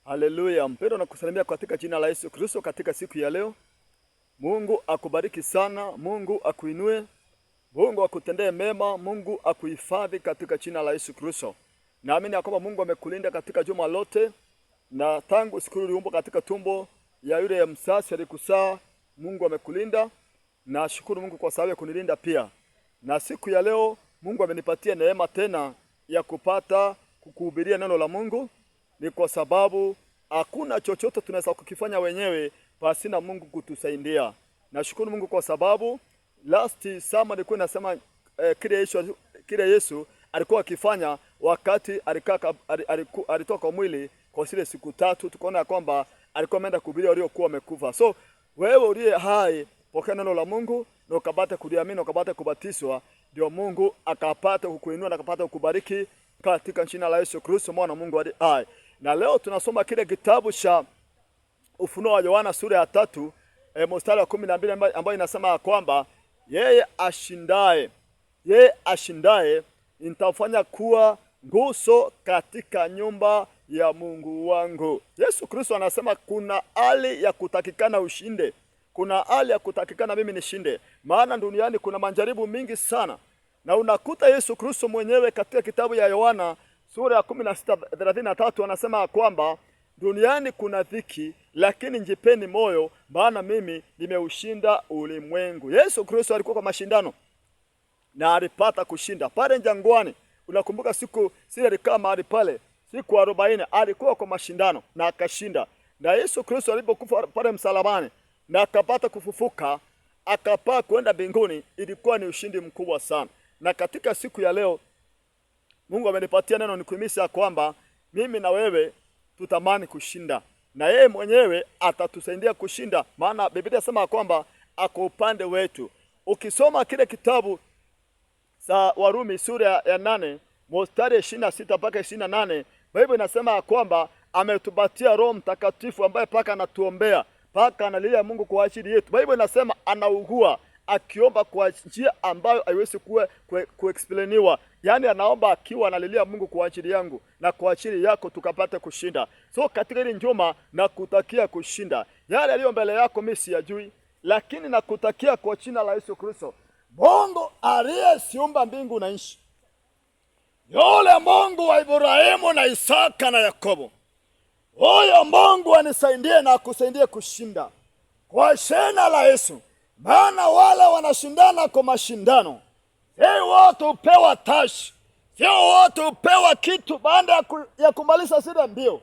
Haleluya. Mpendwa, na kusalimia katika jina la Yesu Kristo katika siku ya leo. Mungu akubariki sana, Mungu akuinue, Mungu akutendee mema, Mungu akuhifadhi katika jina la Yesu Kristo. Naamini ya kwamba Mungu amekulinda katika juma lote, na tangu siku uliumbwa katika tumbo ya yule ya msasi alikusaa, Mungu amekulinda. Na shukuru Mungu kwa sababu ya kunilinda pia. Na siku ya leo Mungu amenipatia neema tena ya kupata kukuhubiria neno la Mungu. Ni kwa sababu hakuna chochote tunaweza kukifanya wenyewe pasina Mungu kutusaidia. Nashukuru Mungu kwa sababu last summer nilikuwa nasema kile Yesu alikuwa akifanya wakati alitoka mwili kwa zile siku 3. Tukaona kwamba alikuwa ameenda kuhubiria waliokuwa wamekufa. So wewe uliye hai, pokea neno la Mungu na ukapata kuliamini, ukapata kubatizwa, ndio Mungu akapata kukuinua na akapata kukubariki katika jina la Yesu Kristo mwana Mungu aliye hai. Na leo tunasoma kile kitabu cha Ufunuo wa Yohana sura ya 3 mstari wa 12 ambayo inasema kwamba yeye ashindaye nitafanya kuwa nguzo katika nyumba ya Mungu wangu. Yesu Kristo anasema kuna hali ya kutakikana ushinde. Kuna hali ya kutakikana mimi nishinde. Maana duniani kuna majaribu mingi sana. Na unakuta Yesu Kristo mwenyewe katika kitabu ya Yohana sura ya 16:33 anasema kwamba duniani kuna dhiki, lakini njipeni moyo, maana mimi nimeushinda ulimwengu. Yesu Kristo alikuwa kwa mashindano na alipata kushinda. Pale jangwani, unakumbuka siku zile alikaa mahali pale, siku 40 alikuwa kwa mashindano na akashinda. Na Yesu Kristo alipokufa pale msalabani na akapata kufufuka, akapaa kwenda mbinguni, ilikuwa ni ushindi mkubwa sana. Na katika siku ya leo Mungu amenipatia neno nikuhimiza kwamba mimi na wewe tutamani kushinda, na yeye mwenyewe atatusaidia kushinda, maana Biblia inasema kwamba ako upande wetu. Ukisoma kile kitabu za Warumi sura ya 8 mstari 26 mpaka 28, Biblia inasema kwamba ametupatia Roho Mtakatifu ambaye paka anatuombea, paka analilia Mungu kwa ajili yetu. Biblia inasema anaugua akiomba kwa njia ambayo haiwezi kuexplainiwa. Yaani anaomba akiwa analilia Mungu kwa ajili yangu na kwa ajili yako tukapate kushinda. So katika hili njuma nakutakia kushinda. Yale yaliyo mbele yako mimi siyajui, lakini nakutakia kwa jina la Yesu Kristo, Mungu aliyesiumba mbingu na nchi, yule Mungu wa Ibrahimu na Isaka na Yakobo, huyo Mungu anisaidie na akusaidie kushinda kwa jina la Yesu. Maana wale wanashindana kwa mashindano, sio wote upewa tashi, sio wote upewa kitu baada ya kumaliza zile mbio.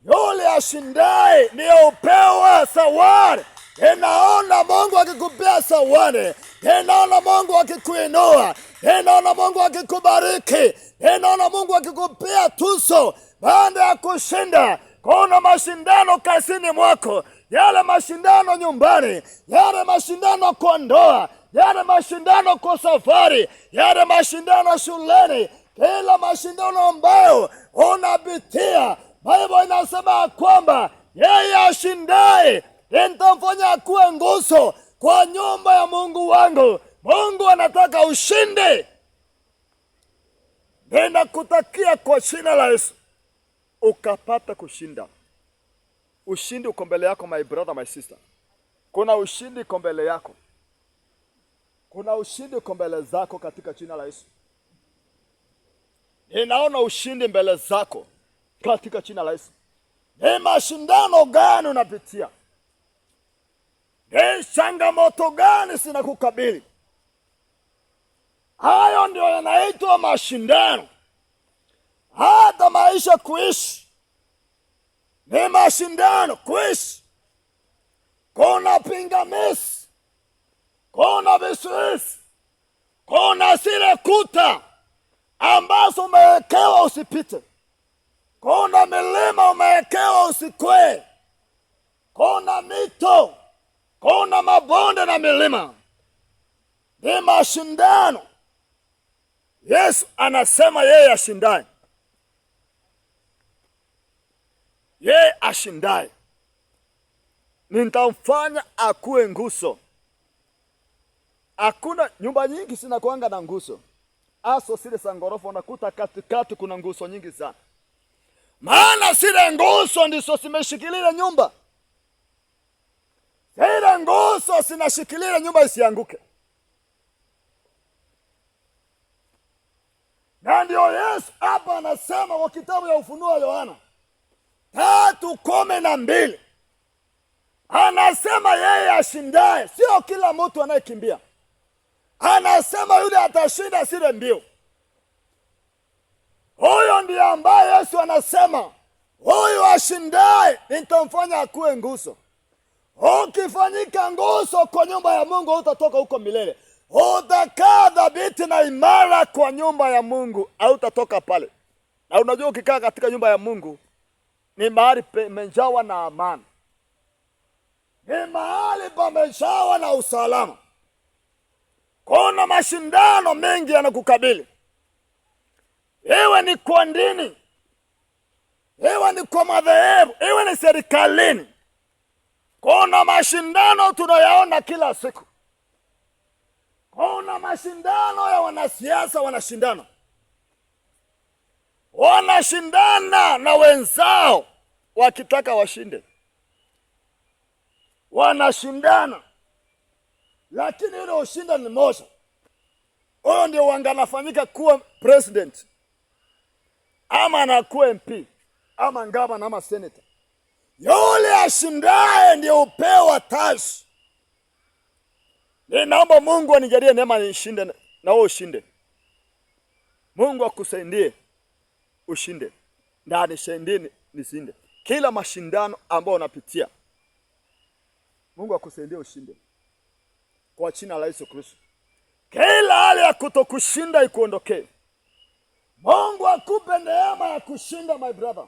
Yule ashindaye ndiye upewa zawadi. Ninaona Mungu akikupea zawadi, ninaona Mungu akikuinua, ninaona Mungu akikubariki, ninaona Mungu akikupea tuzo baada ya kushinda. Kuna mashindano kazini mwako, yale mashindano nyumbani, yale mashindano kwa ndoa, yale mashindano kwa safari, yale mashindano shuleni, kila mashindano ambayo unapitia, Biblia inasema kwamba yeye ashindaye nitamfanya kuwe nguzo kwa nyumba ya Mungu wangu. Mungu anataka ushinde. Ninakutakia kwa jina la Yesu ukapata kushinda. Ushindi uko mbele yako, my brother, my sister. Kuna ushindi uko mbele yako. Kuna ushindi uko mbele zako katika jina la Yesu. Ninaona ushindi mbele zako katika jina la Yesu. Ni mashindano gani unapitia? Ni changamoto gani zinakukabili? Hayo ndio yanaitwa mashindano. Hata maisha kuishi ni mashindano kuishi. Kuna pingamizi, kuna vizuizi, kuna zile kuta ambazo umewekewa usipite, kuna milima umewekewa usikwee, kuna mito, kuna mabonde na milima. Ni mashindano. Yesu anasema yeye ashindaye, yeye ashindaye nitamfanya akuwe nguzo. Hakuna nyumba nyingi zinakuanga na nguzo. Aso zile za ngorofa unakuta katikati kuna nguzo nyingi sana. maana zile nguzo ndizo zimeshikilia nyumba. Zile nguzo zinashikilia nyumba isianguke. Na ndio Yesu hapa anasema kwa kitabu ya Ufunuo wa Yohana 3:12, anasema yeye ashindaye, sio kila mtu anayekimbia. Anasema yule atashinda zile mbio. Huyo ndiye ambaye Yesu anasema huyu ashindaye nitamfanya akuwe nguzo. Ukifanyika nguzo kwa nyumba ya Mungu, utatoka huko milele. Utakaa dhabiti na imara kwa nyumba ya Mungu, hautatoka pale. Na unajua ukikaa katika nyumba ya Mungu ni mahali pamejawa na amani, ni mahali pamejawa na usalama. Kuna mashindano mengi yanakukabili, iwe ni kwa dini, iwe ni kwa madhehebu, iwe ni serikalini. Kuna mashindano tunayaona kila siku. Kuna mashindano ya wanasiasa, wanashindana na wenzao wakitaka washinde, wanashindana, lakini yule ushinda ni moja. Huyo ndio wanganafanyika kuwa president, ama anakuwa MP, ama gavana, ama senator. Yule ashindaye ndio upewa taji. Ninaomba Mungu anijalie neema nishinde na wewe ushinde. Mungu akusaidie ushinde na anishaidie nisinde kila mashindano ambayo unapitia. Mungu akusaidie ushinde kwa jina la Yesu Kristo. Kila hali ya kutokushinda ikuondokee. Mungu akupe neema ya kushinda, my brother,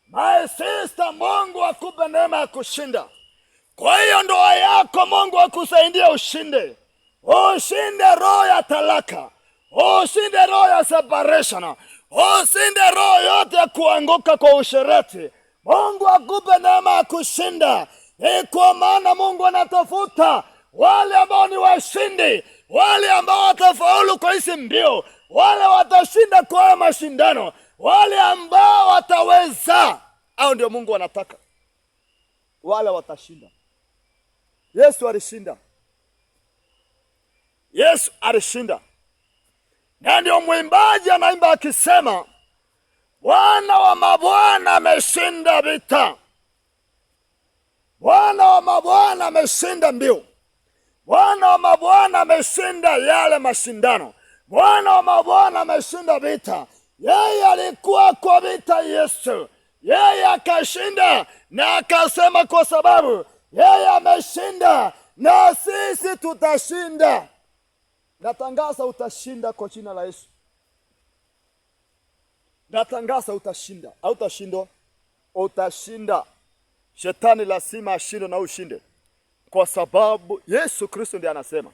my sister. Mungu akupe neema ya kushinda. Kwa hiyo ndoa yako Mungu akusaidie ushinde. Ushinde roho ya talaka, ushinde roho ya separation, ushinde roho yote ya kuanguka kwa usherati. Mungu akupe neema ya kushinda. Kwa maana Mungu anatafuta wale ambao ni washindi, wale ambao watafaulu kwa hizi mbio, wale watashinda kwa mashindano, wale ambao wataweza. Hao ndio Mungu anataka, wale watashinda. Yesu alishinda. Yesu alishinda. Na ndio mwimbaji anaimba akisema, Bwana wa mabwana ameshinda vita. Bwana wa mabwana ameshinda mbio. Bwana wa mabwana ameshinda yale mashindano. Bwana wa mabwana ameshinda vita. Yeye alikuwa kwa vita Yesu. Yeye akashinda na akasema kwa sababu yeye ameshinda na sisi tutashinda. Natangaza utashinda kwa jina la Yesu. Natangaza utashinda. Hautashindwa, utashinda. Shetani lazima ashinde na ushinde, kwa sababu Yesu Kristo ndiye anasema.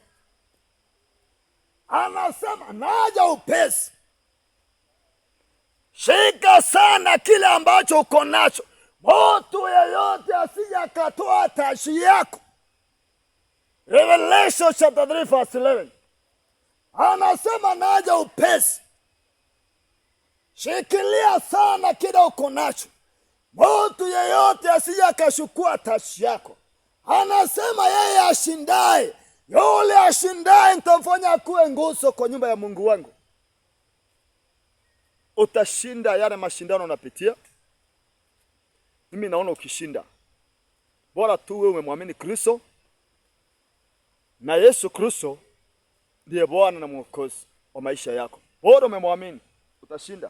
Anasema naja upesi. Shika sana kile ambacho uko nacho. Mtu yeyote asije akatoa taji yako. Revelation chapter 3 verse 11. Anasema naja upesi. Shikilia sana kile uko nacho. Mtu yeyote asije akachukua taji yako. Anasema yeye ashindaye, yule ashindaye nitamfanya kuwe nguzo kwa nyumba ya Mungu wangu. Utashinda yale mashindano unapitia. Mimi naona ukishinda. Bora tu wewe umemwamini Kristo, na Yesu Kristo ndiye Bwana na Mwokozi wa maisha yako. Bora umemwamini, utashinda.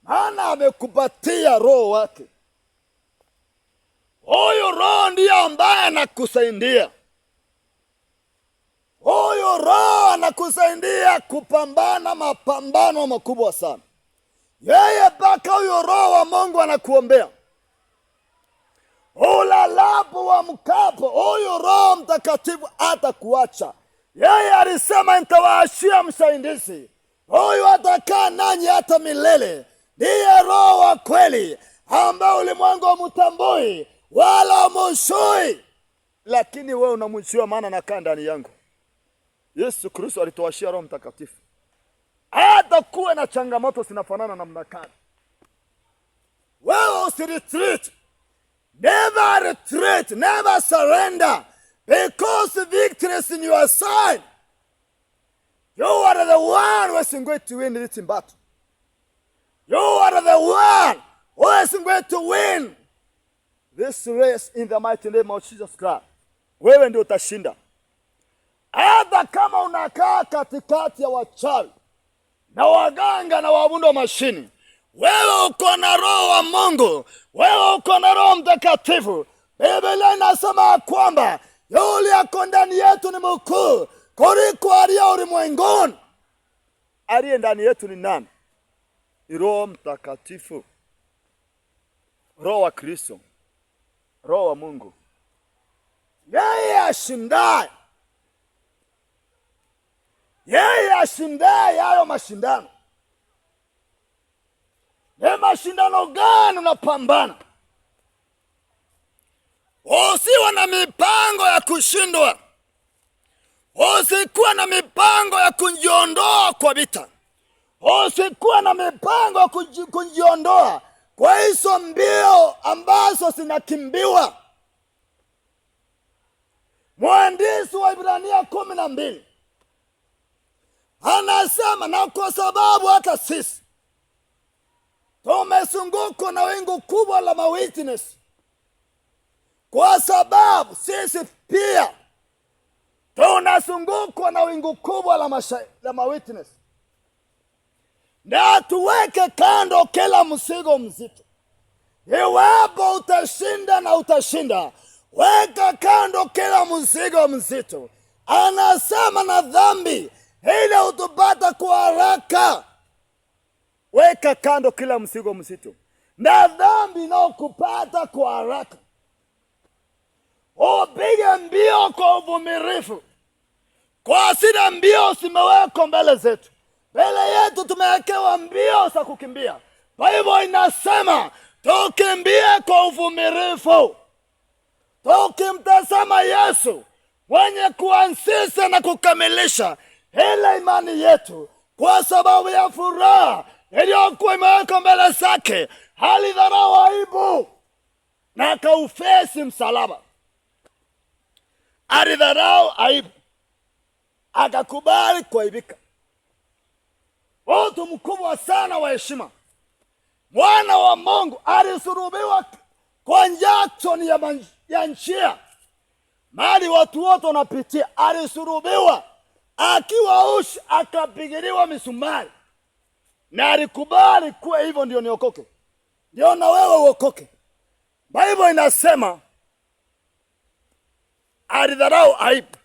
Maana amekupatia roho wake. Huyo roho ndiye ambaye anakusaidia. Huyo roho anakusaidia kupambana mapambano makubwa sana. Yeye mpaka huyo roho wa Mungu anakuombea. Ulalapo wa mkapo, huyo Roho Mtakatifu hatakuacha. Yeye alisema nitawaachia msaidizi. Huyu atakaa nanyi hata milele. Ndiye Roho wa kweli ambao ulimwengu hamtambui wala hamjui, lakini wewe unamjua, maana anakaa ndani yangu. Yesu Kristo alituachia Roho Mtakatifu. Hata kuwe na changamoto zinafanana namna gani, always retreat. Never retreat, never surrender, because victory is in your side. You are the one who is going to win this battle. You are the one who is going to win this race in the mighty name of Jesus Christ. Wewe ndio utashinda. Hata kama unakaa katikati ya wachawi na waganga na waabudu wa mashini, wewe uko na roho wa Mungu, wewe uko na Roho Mtakatifu. Biblia inasema kwamba yule ako ndani yetu ni mkuu kuliko aliye ulimwenguni. Aliye ndani yetu ni nani? Roho Mtakatifu, Roho wa Kristo, Roho wa Mungu. Yeye ashindaye, yeye ashindaye hayo mashindano. Ni mashindano gani unapambana? Usiwe na mipango ya kushindwa. Usikuwa na mipango ya kujiondoa kwa vita. Usikuwa na mipango ya kujiondoa kwa hizo mbio ambazo zinakimbiwa. Mwandishi wa Ibrania 12 anasema, na kwa sababu hata sisi tumezungukwa na wingu kubwa la mawitness, kwa sababu sisi pia tunazungukwa na wingu kubwa la mawitness, na tuweke kando kila mzigo mzito. Iwapo utashinda na utashinda, weka kando kila mzigo mzito. Anasema na dhambi ile utupata kwa haraka. Weka kando kila mzigo mzito na dhambi inayokupata kwa haraka. Upige mbio kwa uvumilivu, kwa sida mbio zimewekwa mbele zetu. Mbele yetu tumewekewa mbio za kukimbia. Kwa hivyo inasema tukimbie kwa uvumilivu, tukimtazama Yesu mwenye kuanzisha na kukamilisha ile imani yetu. Kwa sababu ya furaha iliyokuwa imewekwa mbele zake, alidharau aibu na akaufesi msalaba. Alidharau aibu, akakubali kuaibika. Mtu mkubwa sana wa heshima, Mwana wa Mungu, alisulubiwa kwa junction ya njia, mahali watu wote wanapitia. Alisulubiwa akiwa uchi, akapigiliwa misumari, na alikubali kuwa hivyo ndio niokoke, ndio na wewe uokoke. Biblia inasema alidharau aibu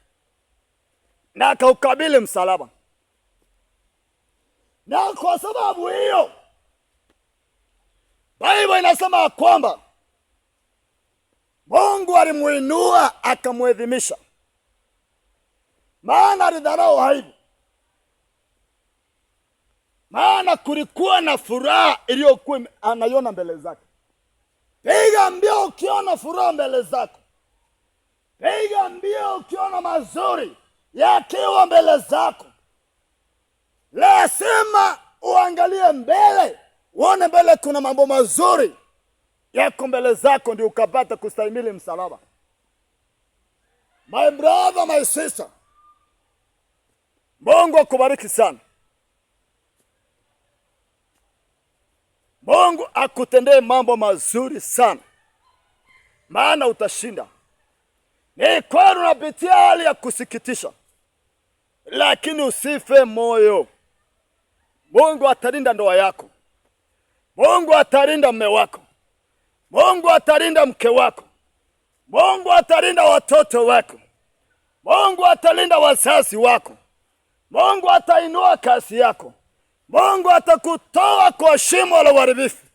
na akaukabili msalaba. Na kwa sababu hiyo Biblia inasema kwamba Mungu alimuinua akamuadhimisha, maana alidharau aibu. Maana kulikuwa na furaha iliyokuwa anaiona mbele zake. Piga mbio ukiona furaha mbele zako. Piga mbio ukiona mazuri yakiwa mbele zako. Lazima uangalie mbele, uone mbele kuna mambo mazuri yako mbele zako, ndio ukapata kustahimili msalaba. My brother, my sister, Mungu akubariki sana. Mungu akutendee mambo mazuri sana, maana utashinda. Ni kweli unapitia hali ya kusikitisha, lakini usife moyo. Mungu atalinda ndoa yako. Mungu atalinda mume wako. Mungu atalinda mke wako. Mungu atalinda watoto wako. Mungu atalinda wazazi wako. Mungu atainua kazi yako. Mungu atakutoa kwa shimo la uharibifu.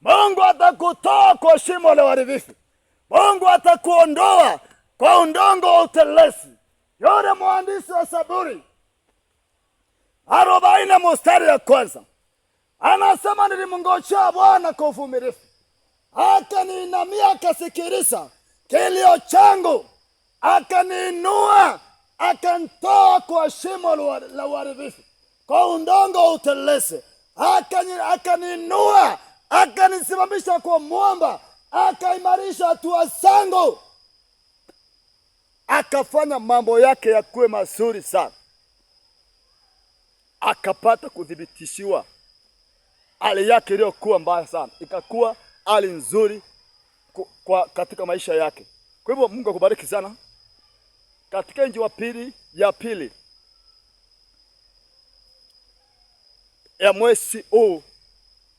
Mungu atakutoa kwa shimo la uharibifu. Mungu atakuondoa kwa udongo wa utelezi. Yule mwandishi wa Zaburi 40:1 anasema, nilimngojea Bwana kwa uvumilivu, akaniinamia akasikiliza kilio changu, akaniinua akanitoa kwa shimo la uharibifu, kwa udongo wa utelezi. Akaniinua akanisimamisha kwa mwamba, akaimarisha hatua zangu, akafanya mambo yake yakuwe mazuri sana, akapata kudhibitishiwa hali yake iliyokuwa mbaya sana ikakuwa hali nzuri katika maisha yake. Kwa hivyo Mungu akubariki sana. Katika Injili ya pili ya mwezi huu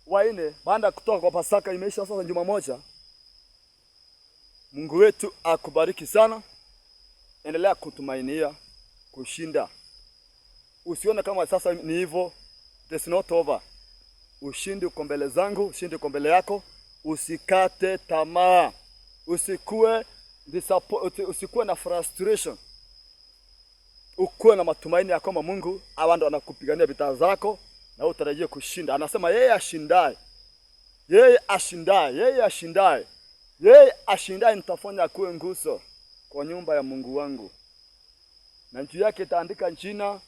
wa 4 baada ya kutoka kwa Pasaka, imeisha sasa juma moja. Mungu wetu akubariki sana. Endelea kutumainia kushinda. Usione kama sasa ni hivyo, it's not over. Ushindi uko mbele zangu, ushindi uko mbele yako. Usikate tamaa, usikuwe na frustration, ukuwe na matumaini ya kwamba Mungu ndo anakupigania vita zako na utarajie kushinda. Anasema yeye ashindaye nitafanya kuwe nguzo kwa nyumba ya Mungu wangu, na juu yake itaandika jina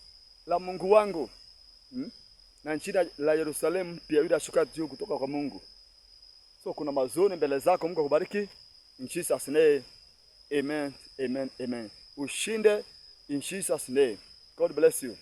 la Mungu wangu, na jina la Yerusalemu pia yule ashuka juu kutoka kwa Mungu. So kuna mazuri mbele zako. Mungu akubariki in Jesus name. Amen, amen, amen. Ushinde in Jesus name. God bless you.